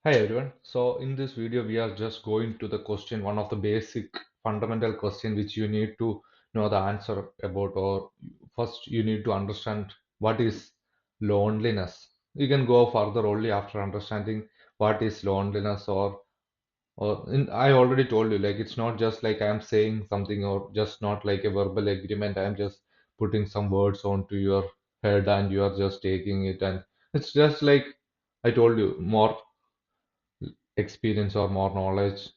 Hi everyone. So in this video we are just going to the question, one of the basic fundamental question which you need to know the answer about, or first you need to understand what is loneliness. You can go further only after understanding what is loneliness, I already told you, like it's not just like I am saying something or just not like a verbal agreement. I am just putting some words onto your head and you are just taking it, and it's just like I told you, more experience or more knowledge,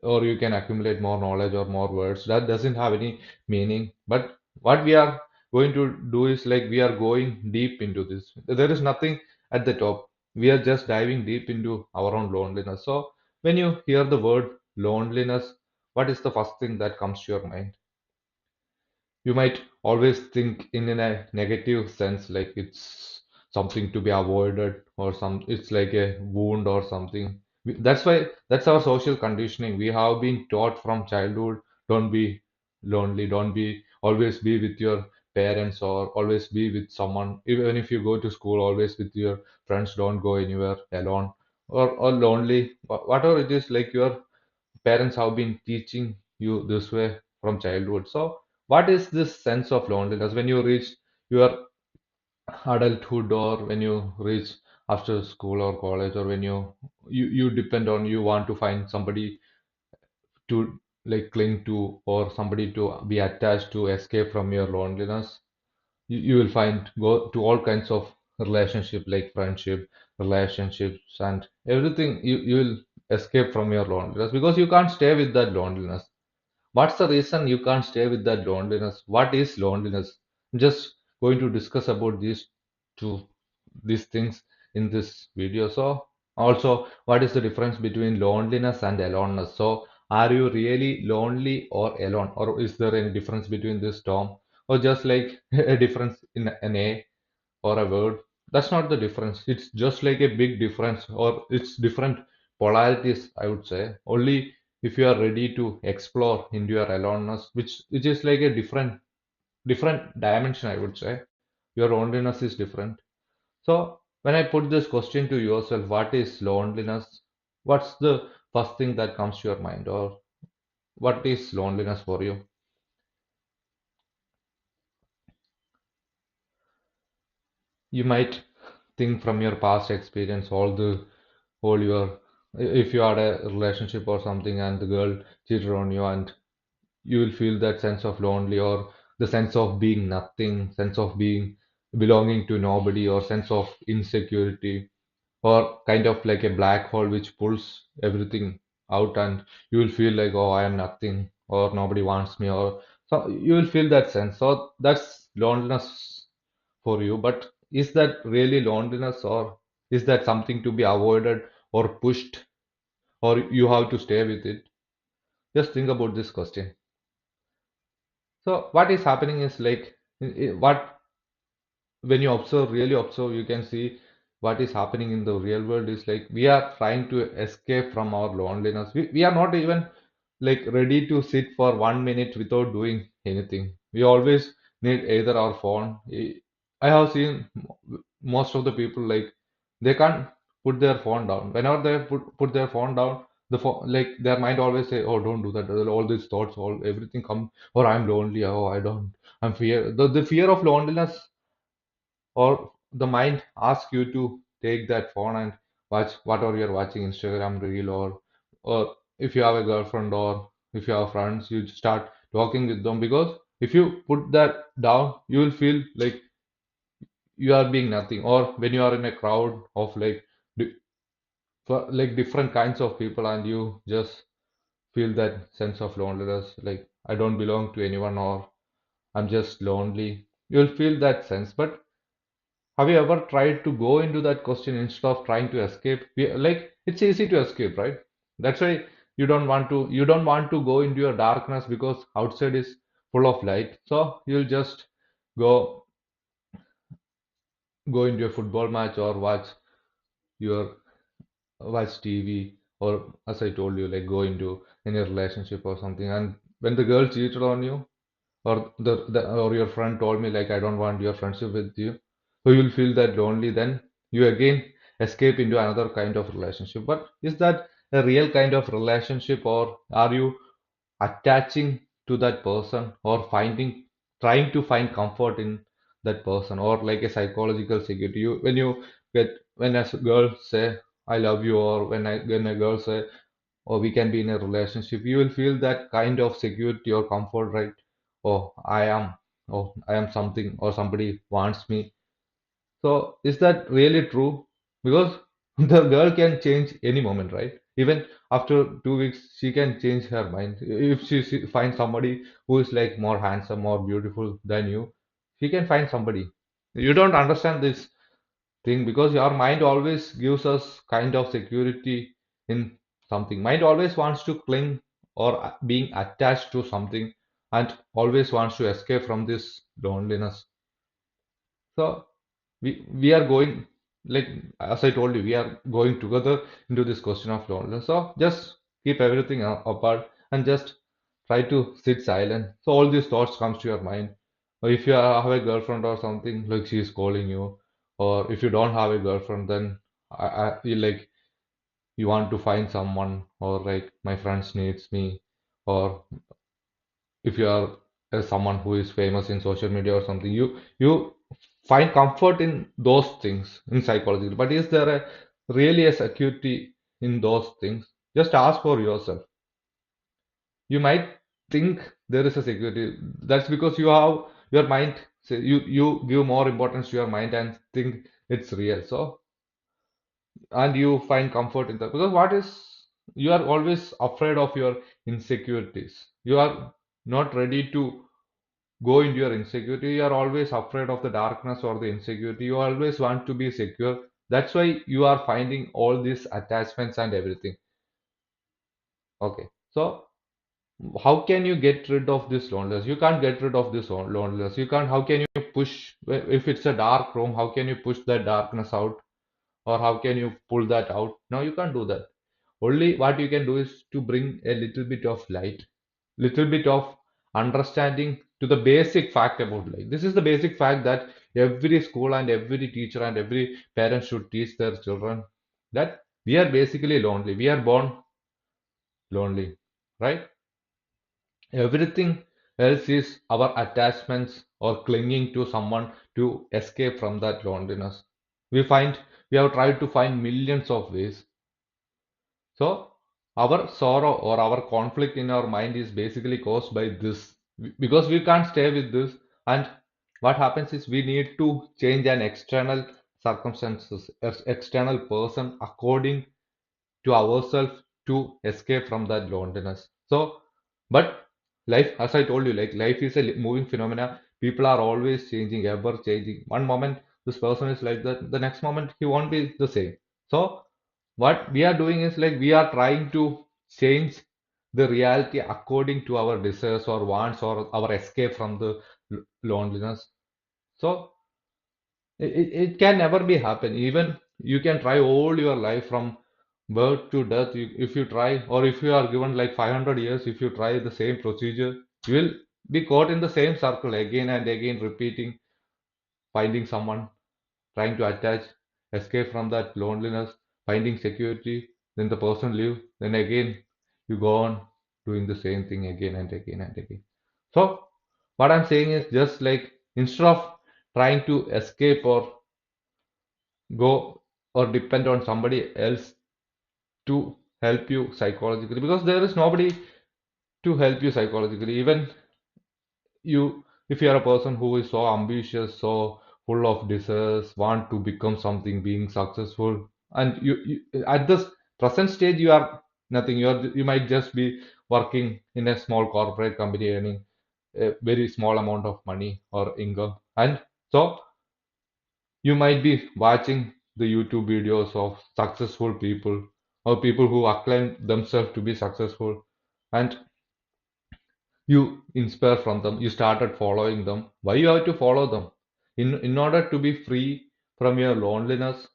or you can accumulate more knowledge or more words. That doesn't have any meaning. But what we are going to do is like we are going deep into this. There is nothing at the top. We are just diving deep into our own loneliness. So when you hear the word loneliness, what is the first thing that comes to your mind? You might always think in a negative sense, like it's something to be avoided, or some it's like a wound or something. That's why that's our social conditioning. We have been taught from childhood, don't be lonely, don't be, always be with your parents or always be with someone. Even if you go to school, always with your friends, don't go anywhere alone or lonely. Whatever it is, like your parents have been teaching you this way from childhood. So, what is this sense of loneliness when you reach your adulthood, or when you reach after school or college, or when you depend on, you want to find somebody to like cling to, or somebody to be attached to escape from your loneliness? You will find go to all kinds of relationship, like friendship, relationships, and everything. You will escape from your loneliness because you can't stay with that loneliness. What's the reason you can't stay with that loneliness? What is loneliness? Just going to discuss about two these things in this video. So also, what is the difference between loneliness and aloneness? So are you really lonely or alone, or is there any difference between this term, or just like a difference in an A or a word? That's not the difference. It's just like a big difference, or it's different polarities, I would say. Only if you are ready to explore into your aloneness, which is like a different dimension, I would say. Your loneliness is different. So when I put this question to yourself, what is loneliness? What's the first thing that comes to your mind, or what is loneliness for you? You might think from your past experience, all your, if you had a relationship or something and the girl cheated on you, and you will feel that sense of lonely, or the sense of being nothing, sense of being belonging to nobody, or sense of insecurity, or kind of like a black hole which pulls everything out, and you will feel like, oh, I am nothing, or nobody wants me, or so you will feel that sense. So that's loneliness for you. But is that really loneliness, or is that something to be avoided or pushed, or you have to stay with it? Just think about this question. So what is happening is like, what, when you observe, really observe, you can see what is happening in the real world is like we are trying to escape from our loneliness. We are not even like ready to sit for 1 minute without doing anything. We always need either our phone. I have seen most of the people, like they can't put their phone down. Whenever they put their phone down, the phone, like their mind always say, oh, don't do that. All these thoughts, all everything come, or I'm lonely, oh, I don't, I'm fear. The fear of loneliness, or the mind asks you to take that phone and watch whatever you're watching, Instagram reel, or if you have a girlfriend, or if you have friends, you start talking with them, because if you put that down, you will feel like you are being nothing. Or when you are in a crowd of like di- for like different kinds of people, and you just feel that sense of loneliness, like I don't belong to anyone, or I'm just lonely, you'll feel that sense. But have you ever tried to go into that question instead of trying to escape? Like it's easy to escape, right? That's why you don't want to go into your darkness, because outside is full of light. So you'll just go go into a football match, or your watch TV, or as I told you, like go into any relationship or something. And when the girl cheated on you, or or your friend told me like I don't want your friendship with you, so you'll feel that lonely. Then you again escape into another kind of relationship. But is that a real kind of relationship, or are you attaching to that person, or trying to find comfort in that person, or like a psychological security? When a girl say I love you, or when a girl say, or we can be in a relationship, you will feel that kind of security or comfort, right? Oh, I am something, or somebody wants me. So is that really true? Because the girl can change any moment, right? Even after 2 weeks, she can change her mind. If she finds somebody who is like more handsome, more beautiful than you, she can find somebody. You don't understand this thing because your mind always gives us kind of security in something. Mind always wants to cling or being attached to something, and always wants to escape from this loneliness. So we are going, like as I told you, we are going together into this question of loneliness. So just keep everything apart and just try to sit silent. So all these thoughts comes to your mind. Or if you have a girlfriend or something, like she is calling you, or if you don't have a girlfriend, then I feel like you want to find someone, or like my friends needs me, or if you are someone who is famous in social media or something, you find comfort in those things in psychology. But is there really a security in those things? Just ask for yourself. You might think there is a security. That's because you have your mind. So you give more importance to your mind and think it's real. So, and you find comfort in that, because what is, you are always afraid of your insecurities. You are not ready to go into your insecurity. You are always afraid of the darkness or the insecurity. You always want to be secure. That's why you are finding all these attachments and everything. Okay, so how can you get rid of this loneliness? You can't get rid of this loneliness. You can't. How can you push, if it's a dark room, how can you push that darkness out, or how can you pull that out? No, you can't do that. Only what you can do is to bring a little bit of light, little bit of understanding to the basic fact about life. This is the basic fact that every school and every teacher and every parent should teach their children, that we are basically lonely. We are born lonely, right? Everything else is our attachments or clinging to someone to escape from that loneliness. We have tried to find millions of ways. So our sorrow or our conflict in our mind is basically caused by this. Because we can't stay with this, and what happens is we need to change an external circumstances, external person according to ourselves to escape from that loneliness. So, but life, as I told you, like life is a moving phenomena. People are always changing, ever changing. One moment this person is like that, the next moment he won't be the same. So, what we are doing is like we are trying to change the reality according to our desires or wants or our escape from the loneliness. So, it can never be happen. Even you can try all your life from birth to death. If you try, or if you are given like 500 years, if you try the same procedure, you will be caught in the same circle again and again, repeating, finding someone, trying to attach, escape from that loneliness, finding security, then the person leave, then again you go on doing the same thing again and again and again. So what I'm saying is, just like instead of trying to escape or go or depend on somebody else to help you psychologically, because there is nobody to help you psychologically. Even you, if you are a person who is so ambitious, so full of desires, want to become something, being successful, and you at this present stage you are nothing. You might just be working in a small corporate company, earning a very small amount of money or income, and so you might be watching the YouTube videos of successful people, or people who acclaim themselves to be successful, and you inspire from them. You started following them. Why you have to follow them? In order to be free from your loneliness,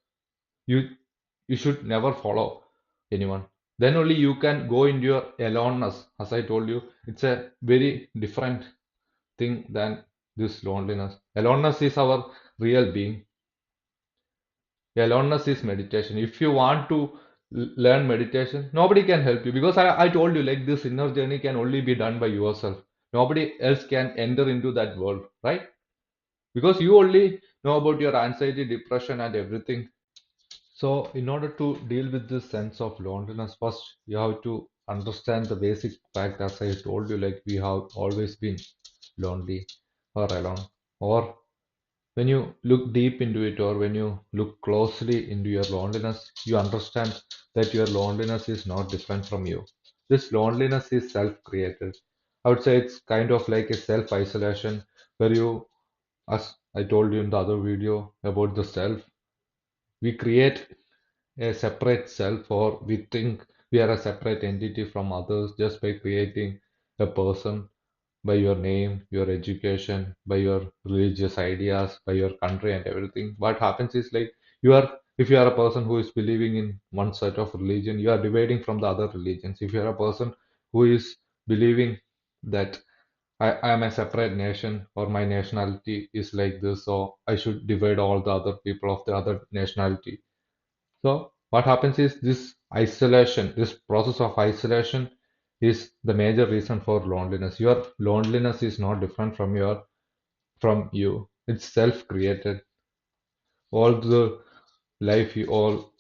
you you should never follow anyone. Then only you can go into your aloneness. As I told you, it's a very different thing than this loneliness. Aloneness is our real being. Aloneness is meditation. If you want to learn meditation, nobody can help you because I told you like this inner journey can only be done by yourself. Nobody else can enter into that world, right? Because you only know about your anxiety, depression, and everything. So, in order to deal with this sense of loneliness, first you have to understand the basic fact, as I told you, like we have always been lonely or alone. Or when you look deep into it, or when you look closely into your loneliness, you understand that your loneliness is not different from you. This loneliness is self created. I would say it's kind of like a self isolation where you, as I told you in the other video about the self, we create a separate self, or we think we are a separate entity from others just by creating a person by your name, your education, by your religious ideas, by your country and everything. What happens is like you are, if you are a person who is believing in one set of religion, you are dividing from the other religions. If you are a person who is believing that I am a separate nation, or my nationality is like this, so I should divide all the other people of the other nationality. So what happens is this isolation, this process of isolation is the major reason for loneliness. Your loneliness is not different from you. It's self-created. All the life you all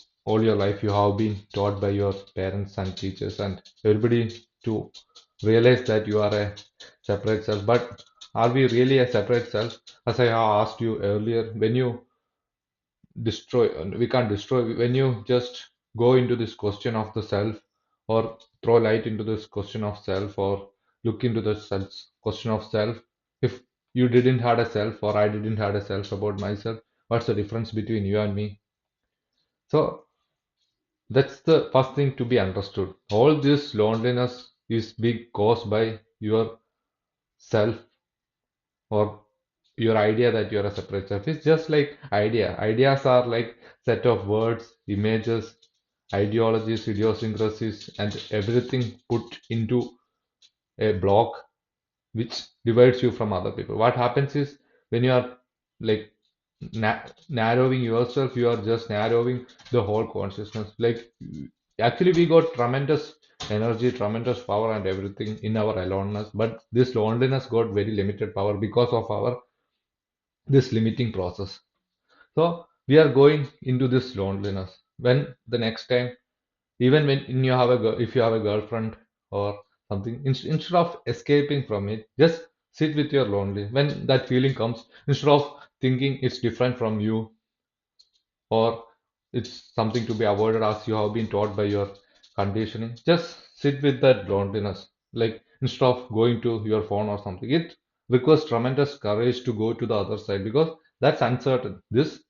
your life you have been taught by your parents and teachers and everybody to realize that you are a separate self. But are we really a separate self? As I have asked you earlier, when you destroy we can't destroy when you just go into this question of the self, or throw light into this question of self, or look into the self question of self. If you didn't had a self, or I didn't had a self about myself, what's the difference between you and me? So that's the first thing to be understood. All this loneliness is being caused by your self, or your idea that you're a separate self. It's just like ideas are like set of words, images, ideologies, idiosyncrasies, and everything put into a block which divides you from other people. What happens is when you are like narrowing yourself, you are just narrowing the whole consciousness. Like actually we got tremendous energy, tremendous power and everything in our aloneness, but this loneliness got very limited power because of our this limiting process. So we are going into this loneliness. When the next time, even when you have if you have a girlfriend or something, instead of escaping from it, just sit with your lonely. When that feeling comes, instead of thinking it's different from you, or it's something to be avoided as you have been taught by your conditioning, just sit with that loneliness. Like instead of going to your phone or something, it requires tremendous courage to go to the other side because that's uncertain. This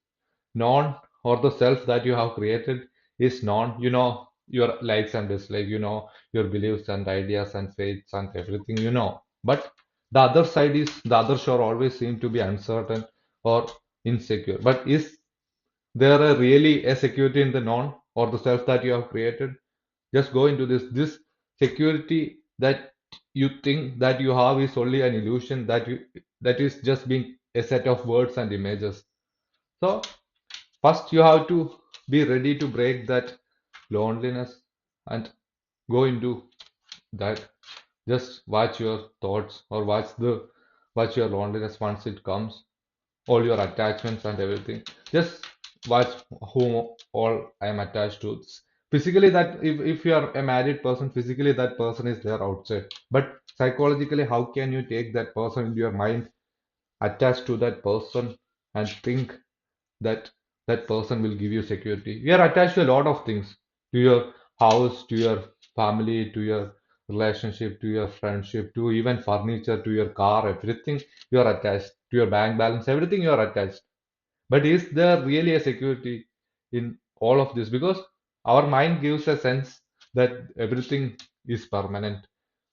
non, or the self that you have created is non. You know your likes and dislikes, you know your beliefs and ideas and faiths and everything, you know. But the other side is the other shore always seem to be uncertain or insecure. But is there a really a security in the non, or the self that you have created? Just go into this security that you think that you have is only an illusion, that is just being a set of words and images. So first, you have to be ready to break that loneliness and go into that. Just watch your thoughts, or watch your loneliness once it comes, all your attachments and everything. Just watch whom all I am attached to. Physically, that if you are a married person, physically that person is there outside. But psychologically, how can you take that person into your mind, attach to that person, and think that that person will give you security? We are attached to a lot of things, to your house, to your family, to your relationship, to your friendship, to even furniture, to your car, everything you are attached, to your bank balance, everything you are attached. But is there really a security in all of this? Because our mind gives a sense that everything is permanent,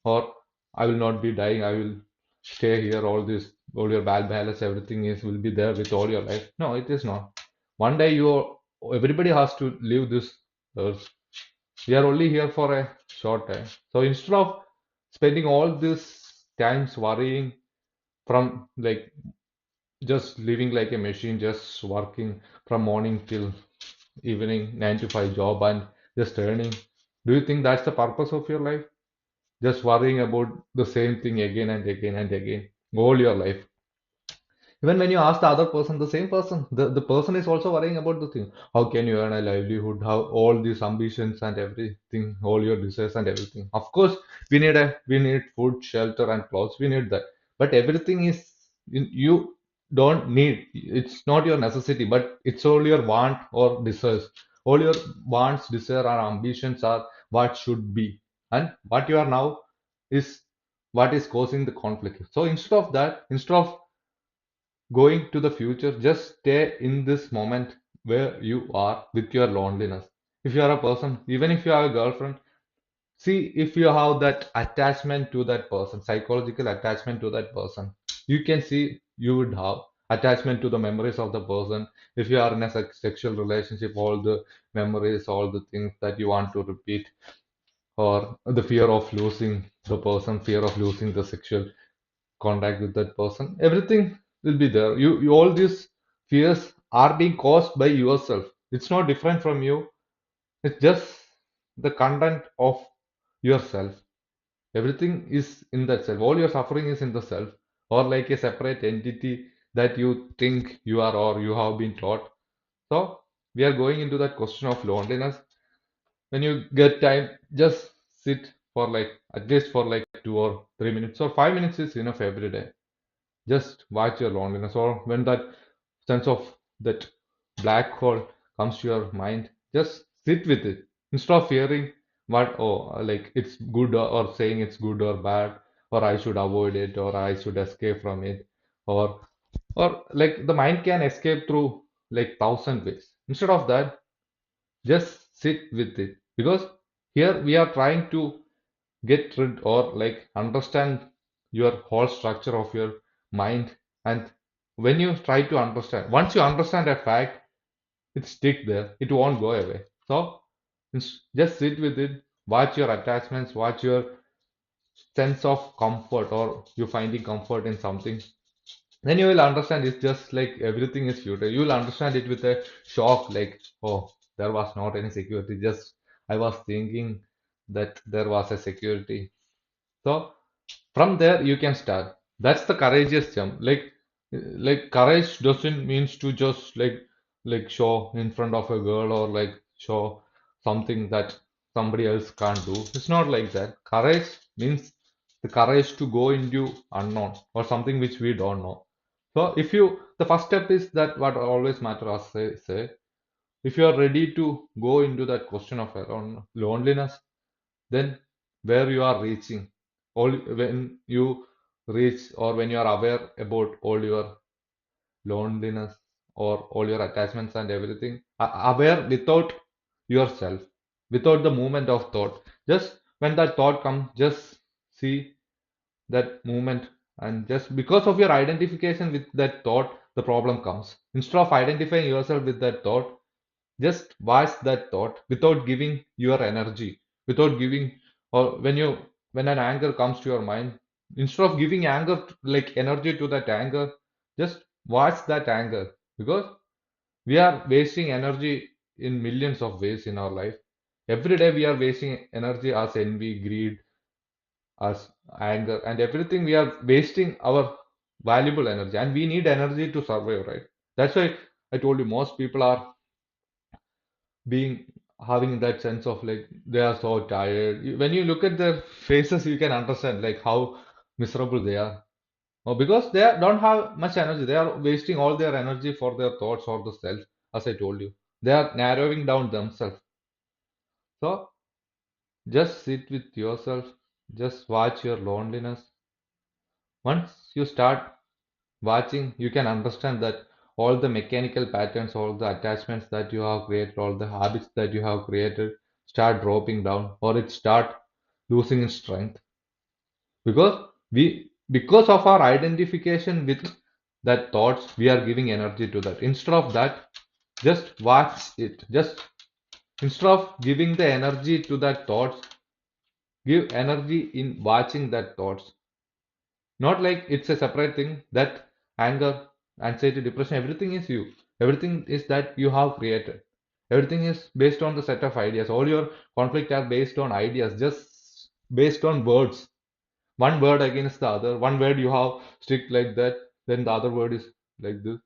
or I will not be dying, I will stay here, all this, all your bad balance, everything is will be there with all your life. No, it is not. One day everybody has to leave this earth. We are only here for a short time. So instead of spending all this times worrying from like just living like a machine, just working from morning till evening 9 to 5 job and just earning. Do you think that's the purpose of your life? Just worrying about the same thing again and again and again all your life. Even when you ask the other person, the same person, the person is also worrying about the thing. How can you earn a livelihood? How all these ambitions and everything, all your desires and everything. Of course, we need food, shelter, and clothes. We need that. But everything is you don't need. It's not your necessity, but it's all your want or desires. All your wants, desire, or ambitions are what should be, and what you are now is what is causing the conflict. So instead of going to the future, just stay in this moment where you are with your loneliness. If you are a person, even if you have a girlfriend, see if you have that attachment to that person, psychological attachment to that person. You can see you would have attachment to the memories of the person. If you are in a sexual relationship, all the memories, all the things that you want to repeat, or the fear of losing the person, fear of losing the sexual contact with that person, everything will be there. You all these fears are being caused by yourself. It's not different from you. It's just the content of yourself. Everything is in that self. All your suffering is in the self, or like a separate entity that you think you are or you have been taught. So we are going into that question of loneliness. When you get time, just sit for like at least for like 2 or 3 minutes or 5 minutes is enough every day. Just watch your loneliness, or when that sense of that black hole comes to your mind, just sit with it instead of fearing what, oh, like it's good, or saying it's good or bad, or I should avoid it, or I should escape from it, or like the mind can escape through like thousand ways. Instead of that, just sit with it, because here we are trying to get rid or like understand your whole structure of your mind. And when you try to understand, once you understand a fact, it stick there, it won't go away. So just sit with it, watch your attachments, watch your sense of comfort, or you finding comfort in something. Then you will understand it's just like everything is futile. You will understand it with a shock, like, oh, there was not any security, just I was thinking that there was a security. So from there you can start. That's the courageous jump. Like courage doesn't means to just like show in front of a girl, or like show something that somebody else can't do. It's not like that. Courage means the courage to go into unknown or something which we don't know. So if you, the first step is that what always matter, as I say, if you are ready to go into that question of loneliness, then where you are reaching, all when you reach or when you are aware about all your loneliness or all your attachments and everything, aware without yourself, without the movement of thought, just when that thought comes, just see that movement, and just because of your identification with that thought, the problem comes. Instead of identifying yourself with that thought, just watch that thought without giving your energy, without giving, or when an anger comes to your mind, instead of giving anger like energy to that anger, just watch that anger, because we are wasting energy in millions of ways in our life. Every day we are wasting energy as envy, greed, as anger, and everything. We are wasting our valuable energy, and we need energy to survive, right? That's why I told you most people are being having that sense of like they are so tired. When you look at their faces, you can understand like how miserable they are. Or because don't have much energy, they are wasting all their energy for their thoughts or the self. As I told you, they are narrowing down themselves. So just sit with yourself, just watch your loneliness. Once you start watching, you can understand that all the mechanical patterns, all the attachments that you have created, all the habits that you have created start dropping down, or it start losing its strength, because because of our identification with that thoughts, we are giving energy to that. Instead of that, just watch it. Just instead of giving the energy to that thoughts, give energy in watching that thoughts. Not like it's a separate thing. That anger, anxiety, depression, everything is you. Everything is that you have created. Everything is based on the set of ideas. All your conflict are based on ideas, just based on words. One word against the other. One word you have strict like that, then the other word is like this.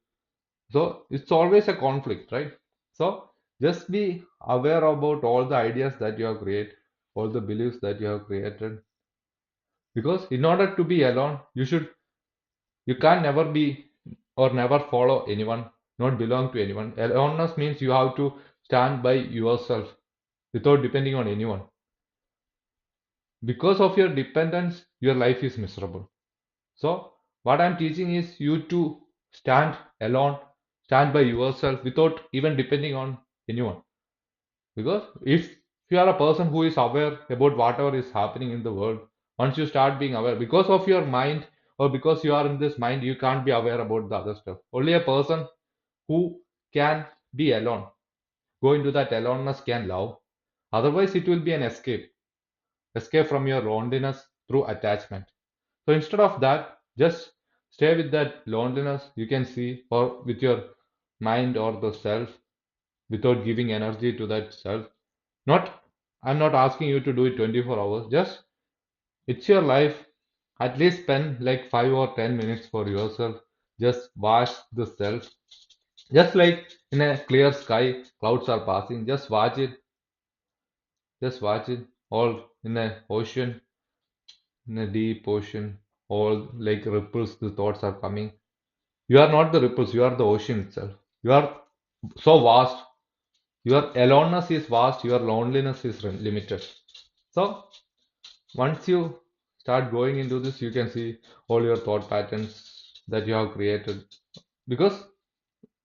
So it's always a conflict, right? So just be aware about all the ideas that you have created, all the beliefs that you have created. Because in order to be alone, you can never be or never follow anyone, not belong to anyone. Aloneness means you have to stand by yourself without depending on anyone. Because of your dependence, your life is miserable. So, what I'm teaching is you to stand alone, stand by yourself without even depending on anyone. Because if you are a person who is aware about whatever is happening in the world, once you start being aware, because of your mind or because you are in this mind, you can't be aware about the other stuff. Only a person who can be alone, go into that aloneness can love. Otherwise, it will be an escape from your loneliness through attachment. So instead of that, just stay with that loneliness you can see, or with your mind or the self, without giving energy to that self. Not, I'm not asking you to do it 24 hours. Just, it's your life. At least spend like 5 or 10 minutes for yourself. Just watch the self. Just like in a clear sky, clouds are passing. Just watch it. Just watch it. All in a ocean, in a deep ocean. All like ripples, the thoughts are coming. You are not the ripples, you are the ocean itself. You are so vast. Your aloneness is vast, your loneliness is limited. So, once you start going into this, you can see all your thought patterns that you have created. Because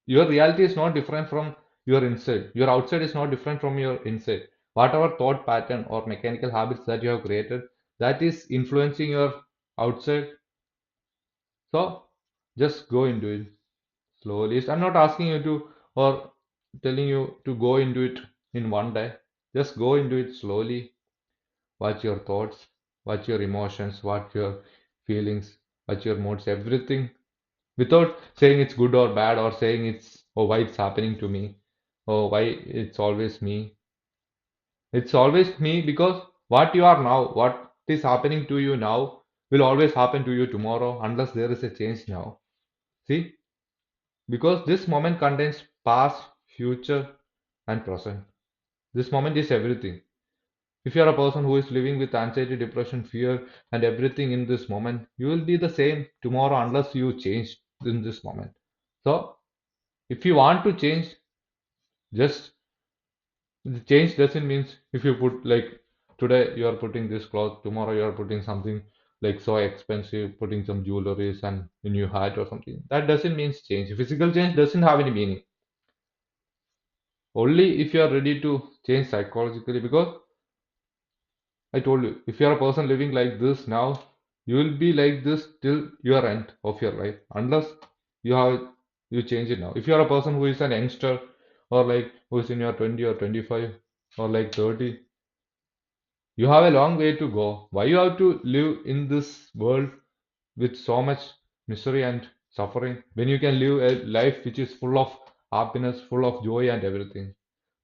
your reality is not different from your inside. Your outside is not different from your inside. Whatever thought pattern or mechanical habits that you have created, that is influencing your outside. So, just go into it slowly. I'm not asking you to or telling you to go into it in one day. Just go into it slowly. Watch your thoughts, watch your emotions, watch your feelings, watch your moods, everything without saying it's good or bad or saying it's oh why it's happening to me or why it's always me. It's always me because what you are now, what is happening to you now will always happen to you tomorrow unless there is a change now. See? Because this moment contains past, future, and present. This moment is everything. If you are a person who is living with anxiety, depression, fear, and everything in this moment, you will be the same tomorrow unless you change in this moment. So, if you want to change, just the change doesn't mean if you put like today you are putting this cloth, tomorrow you are putting something like so expensive, putting some jewelries and a new hat or something. That doesn't mean change. Physical change doesn't have any meaning. Only if you are ready to change psychologically, because I told you, if you are a person living like this now, you will be like this till your end of your life, unless you change it now. If you are a person who is an youngster or like who is in your 20 or 25 or like 30, you have a long way to go. Why you have to live in this world with so much misery and suffering when you can live a life which is full of happiness, full of joy and everything?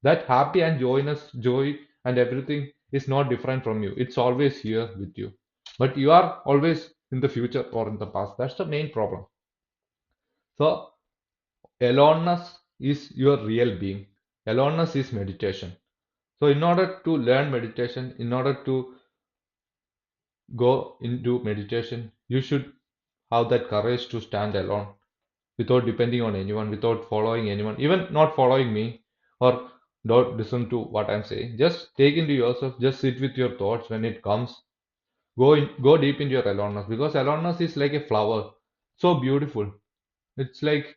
That happy and joyness, joy and everything is not different from you. It's always here with you. But you are always in the future or in the past. That's the main problem. So, aloneness is your real being. Aloneness is meditation. So, in order to learn meditation, in order to go into meditation, you should have that courage to stand alone without depending on anyone, without following anyone, even not following me or don't listen to what I'm saying. Just take into yourself, just sit with your thoughts when it comes. Go deep into your aloneness because aloneness is like a flower, so beautiful. It's like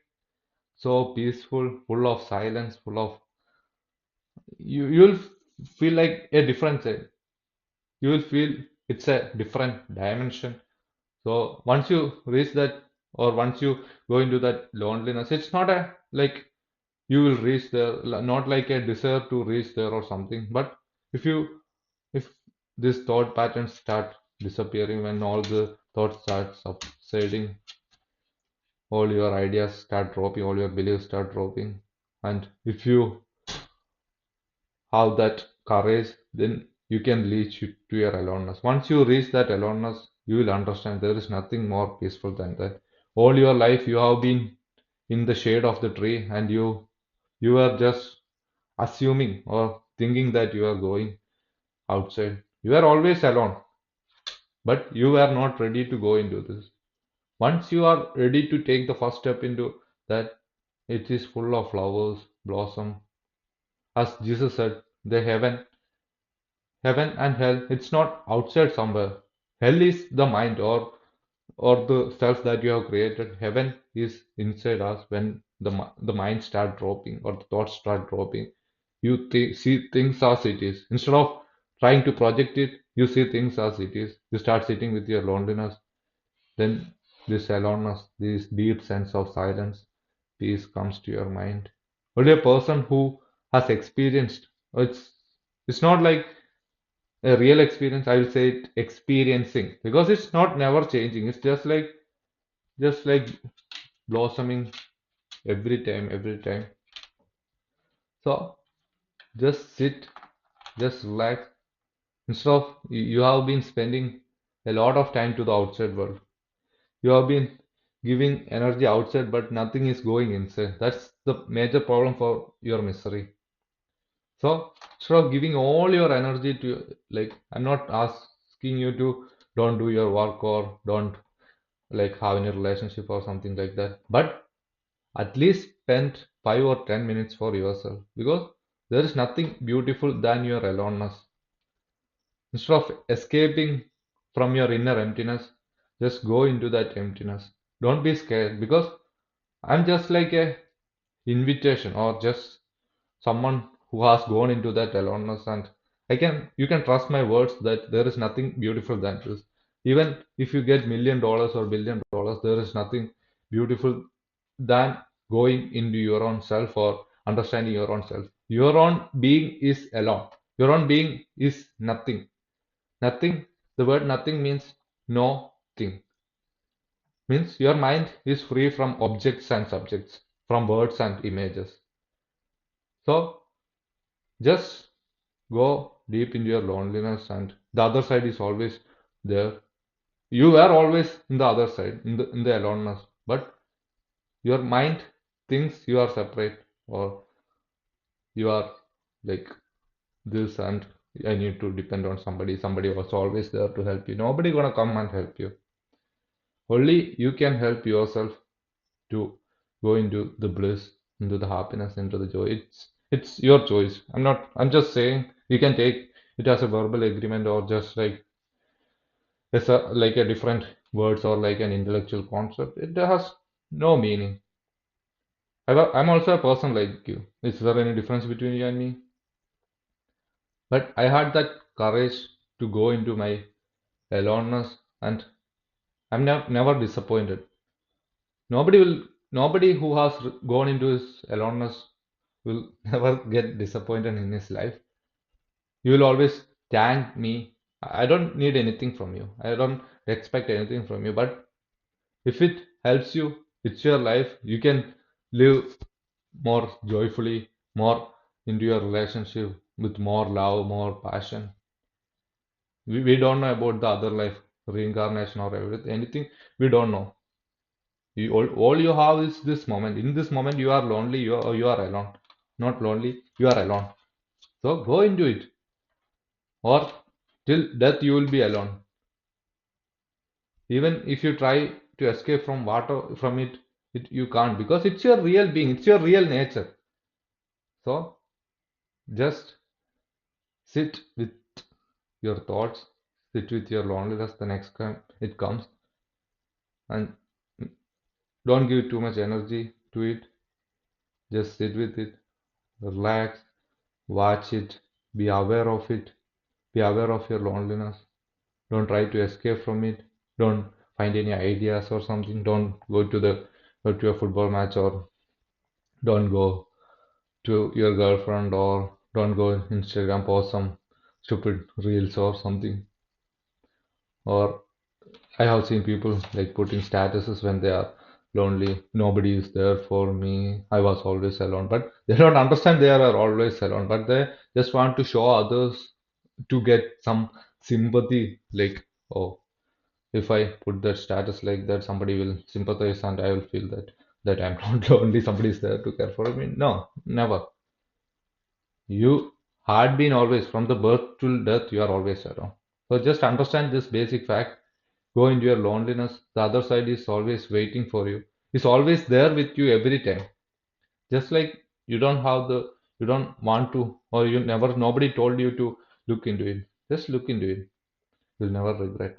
so peaceful, full of silence, full of you'll feel like a different thing. You will feel it's a different dimension. So once you reach that, or once you go into that loneliness, it's not a like you will reach there, not like a desire to reach there or something. But if you, if these thought patterns start disappearing, when all the thoughts start subsiding, all your ideas start dropping, all your beliefs start dropping, and if you have that courage, then you can reach to your aloneness. Once you reach that aloneness, you will understand there is nothing more peaceful than that. All your life you have been in the shade of the tree, and you are just assuming or thinking that you are going outside. You are always alone, but you are not ready to go into this. Once you are ready to take the first step into that, it is full of flowers, blossom. As Jesus said, the heaven and hell, it's not outside somewhere. Hell is the mind or the self that you have created. Heaven is inside us when the mind start dropping or the thoughts start dropping. You see things as it is. Instead of trying to project it, you see things as it is. You start sitting with your loneliness. Then this aloneness, this deep sense of silence, peace comes to your mind. Only a person who has experienced, it's not like a real experience, I will say it experiencing, because it's not never changing. It's just like blossoming every time. So just sit, just relax. Instead of you have been spending a lot of time to the outside world. You have been giving energy outside, but nothing is going inside. That's the major problem for your misery. So instead of giving all your energy to, like, I'm not asking you to don't do your work or don't like have any relationship or something like that, but at least spend 5 or 10 minutes for yourself, because there is nothing beautiful than your aloneness. Instead of escaping from your inner emptiness, just go into that emptiness. Don't be scared, because I'm just like a invitation or just someone who has gone into that aloneness, and you can trust my words that there is nothing beautiful than this. Even if you get $1 million or $1 billion, there is nothing beautiful than going into your own self or understanding your own self. Your own being is alone. Your own being is nothing. Nothing, the word nothing means no thing. Means your mind is free from objects and subjects, from words and images. So just go deep into your loneliness, and the other side is always there. You are always in the other side, in the aloneness, but your mind thinks you are separate, or you are like this, and I need to depend on somebody. Somebody was always there to help you. Nobody gonna come and help you. Only you can help yourself to go into the bliss, into the happiness, into the joy. It's your choice. I'm just saying you can take it as a verbal agreement, or just like like a different words, or like an intellectual concept. It has no meaning. I'm also a person like you. Is there any difference between you and me? But I had that courage to go into my aloneness, and I'm never disappointed. Nobody who has gone into his aloneness will never get disappointed in his life. You will always thank me. I don't need anything from you. I don't expect anything from you. But if it helps you, it's your life. You can live more joyfully, more into your relationship with more love, more passion. We don't know about the other life, reincarnation or everything, anything. We don't know. All you have is this moment. In this moment, you are lonely, you are alone. Not lonely, you are alone. So go into it. Or till death, you will be alone. Even if you try to escape from water from it, you can't, because it's your real being, it's your real nature. So just sit with your thoughts, sit with your loneliness the next time it comes, and don't give too much energy to it. Just sit with it, relax, watch it, be aware of it, be aware of your loneliness. Don't try to escape from it. Don't find any ideas or something. Don't go to a football match, or don't go to your girlfriend, or don't go Instagram post some stupid reels or something. Or I have seen people like putting statuses when they are lonely. Nobody is there for me. I was always alone. But they don't understand they are always alone. But they just want to show others to get some sympathy. Like, oh, if I put that status like that, somebody will sympathize and I will feel that I'm not lonely. Somebody is there to care for me. No, never. You had been always from the birth till death. You are always alone. So just understand this basic fact. Go into your loneliness. The other side is always waiting for you. It's always there with you every time. Just like you don't want to, or you never, nobody told you to look into it. Just look into it. You'll never regret.